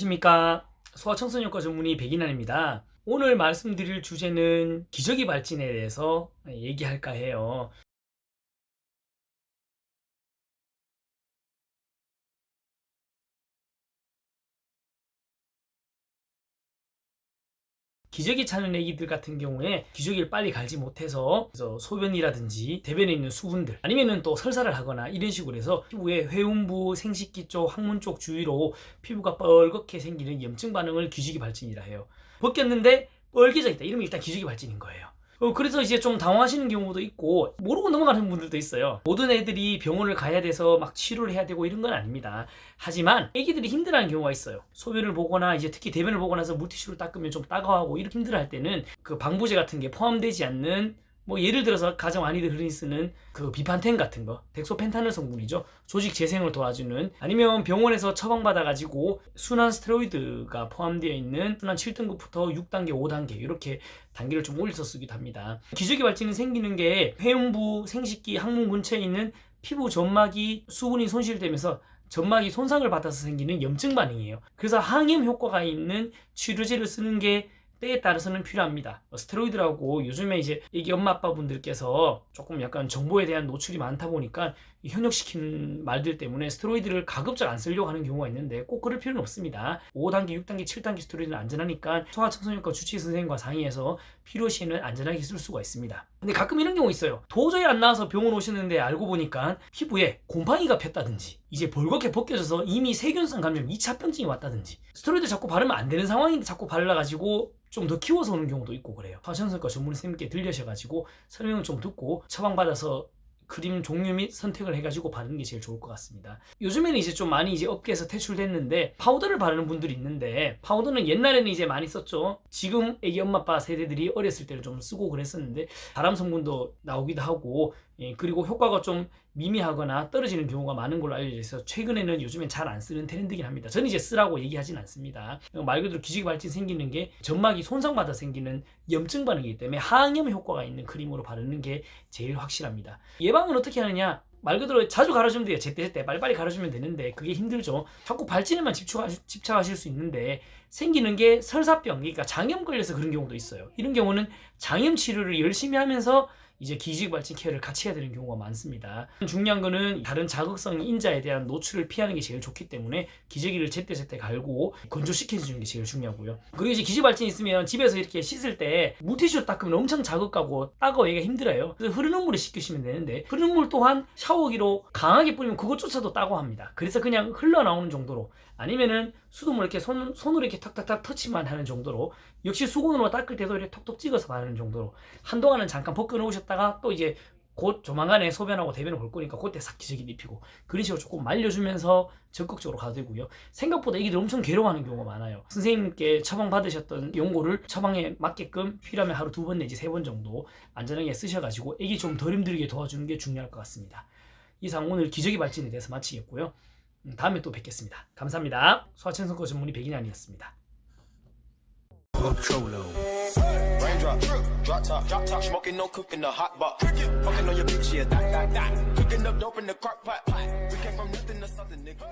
안녕하십니까. 소아청소년과 전문의 백인환입니다. 오늘 말씀드릴 주제는 기저귀 발진에 대해서 얘기할까 해요. 기저귀 차는 애기들 같은 경우에 기저귀를 빨리 갈지 못해서 그래서 소변이라든지 대변에 있는 수분들 아니면은 또 설사를 하거나 이런 식으로 해서 피부에 회음부, 생식기 쪽, 항문 쪽 주위로 피부가 뻘겋게 생기는 염증 반응을 기저귀 발진이라 해요. 벗겼는데 뻘개져 있다. 이러면 일단 기저귀 발진인 거예요. 그래서 이제 좀 당황하시는 경우도 있고 모르고 넘어가는 분들도 있어요. 모든 애들이 병원을 가야 돼서 막 치료를 해야 되고 이런 건 아닙니다. 하지만 애기들이 힘들어하는 경우가 있어요. 소변을 보거나 이제 특히 대변을 보고 나서 물티슈로 닦으면 좀 따가워하고 이렇게 힘들어할 때는 그 방부제 같은 게 포함되지 않는 뭐 예를 들어서 가장 많이들 흔히 쓰는 그 비판텐 같은 거, 덱소펜타놀 성분이죠. 조직 재생을 도와주는, 아니면 병원에서 처방받아가지고 순환 스테로이드가 포함되어 있는 순환 7등급부터 6단계, 5단계 이렇게 단계를 좀 올려서 쓰기도 합니다. 기저귀 발진이 생기는 게 회음부, 생식기, 항문 근처에 있는 피부 점막이 수분이 손실되면서 점막이 손상을 받아서 생기는 염증 반응이에요. 그래서 항염 효과가 있는 치료제를 쓰는 게 때에 따라서는 필요합니다. 스테로이드라고 요즘에 이제 애기 엄마 아빠 분들께서 조금 약간 정보에 대한 노출이 많다 보니까 현역시키는 말들 때문에 스테로이드를 가급적 안 쓰려고 하는 경우가 있는데 꼭 그럴 필요는 없습니다. 5단계, 6단계, 7단계 스테로이드는 안전하니까 소아청소년과 주치의 선생님과 상의해서 필요시에는 안전하게 쓸 수가 있습니다. 근데 가끔 이런 경우 있어요. 도저히 안 나와서 병원 오시는데 알고 보니까 피부에 곰팡이가 폈다든지 이제 벌겋게 벗겨져서 이미 세균성 감염 2차 병증이 왔다든지 스테로이드 자꾸 바르면 안 되는 상황인데 자꾸 발라가지고 좀 더 키워서 오는 경우도 있고 그래요. 소아청소년과 전문 선생님께 들려셔가지고 설명을 좀 듣고 처방받아서 크림 종류 및 선택을 해가지고 바르는 게 제일 좋을 것 같습니다. 요즘에는 이제 좀 많이 이제 업계에서 퇴출됐는데 파우더를 바르는 분들이 있는데 파우더는 옛날에는 이제 많이 썼죠. 지금 애기 엄마 아빠 세대들이 어렸을 때는 좀 쓰고 그랬었는데 발암 성분도 나오기도 하고 그리고 효과가 좀 미미하거나 떨어지는 경우가 많은 걸로 알려져 있어서 최근에는 요즘엔 잘 안 쓰는 트렌드긴 합니다. 저는 이제 쓰라고 얘기하진 않습니다. 말 그대로 기저귀 발진 생기는 게 점막이 손상받아 생기는 염증 반응이기 때문에 항염 효과가 있는 크림으로 바르는 게 제일 확실합니다. 예방은 어떻게 하느냐? 말 그대로 자주 갈아주면 돼요. 제때 빨리빨리 갈아주면 되는데 그게 힘들죠. 자꾸 발진에만 집착하실 수 있는데 생기는 게 설사병, 그러니까 장염 걸려서 그런 경우도 있어요. 이런 경우는 장염 치료를 열심히 하면서 이제 기저귀 발진 케어를 같이 해야 되는 경우가 많습니다. 중요한 거는 다른 자극성 인자에 대한 노출을 피하는 게 제일 좋기 때문에 기저귀를 제때 갈고 건조시켜주는 게 제일 중요하고요. 그리고 이제 기저귀 발진 있으면 집에서 이렇게 씻을 때 물티슈로 닦으면 엄청 자극하고 따가워하기가 힘들어요. 그래서 흐르는 물에 씻기시면 되는데 흐르는 물 또한 샤워기로 강하게 뿌리면 그것조차도 따가워합니다. 그래서 그냥 흘러나오는 정도로 아니면은 수돗물 이렇게 손으로 이렇게 탁탁탁 터치만 하는 정도로 역시 수건으로 닦을 때도 이렇게 톡톡 찍어서 바르는 정도로 한동안은 잠깐 벗겨 놓으셨다가 또 이제 곧 조만간에 소변하고 대변을 볼 거니까 그때 싹 기저귀 입히고 그런 식으로 조금 말려주면서 적극적으로 가도 되고요. 생각보다 애기들 엄청 괴로워하는 경우가 많아요. 선생님께 처방 받으셨던 연고를 처방에 맞게끔 필요하면 하루 2번 내지 3번 정도 안전하게 쓰셔가지고 애기 좀 덜 힘들게 도와주는 게 중요할 것 같습니다. 이상 오늘 기저귀 발진에 대해서 마치겠고요. 다음에 또 뵙겠습니다. 감사합니다. 소아청소년과 전문의 백인환이었습니다. Raindrop, drop top, smoking, no cooking, the hot box. Fucking on your bitch, yeah, that. Cooking up dope in the crock pot. We came from nothing to something, nigga.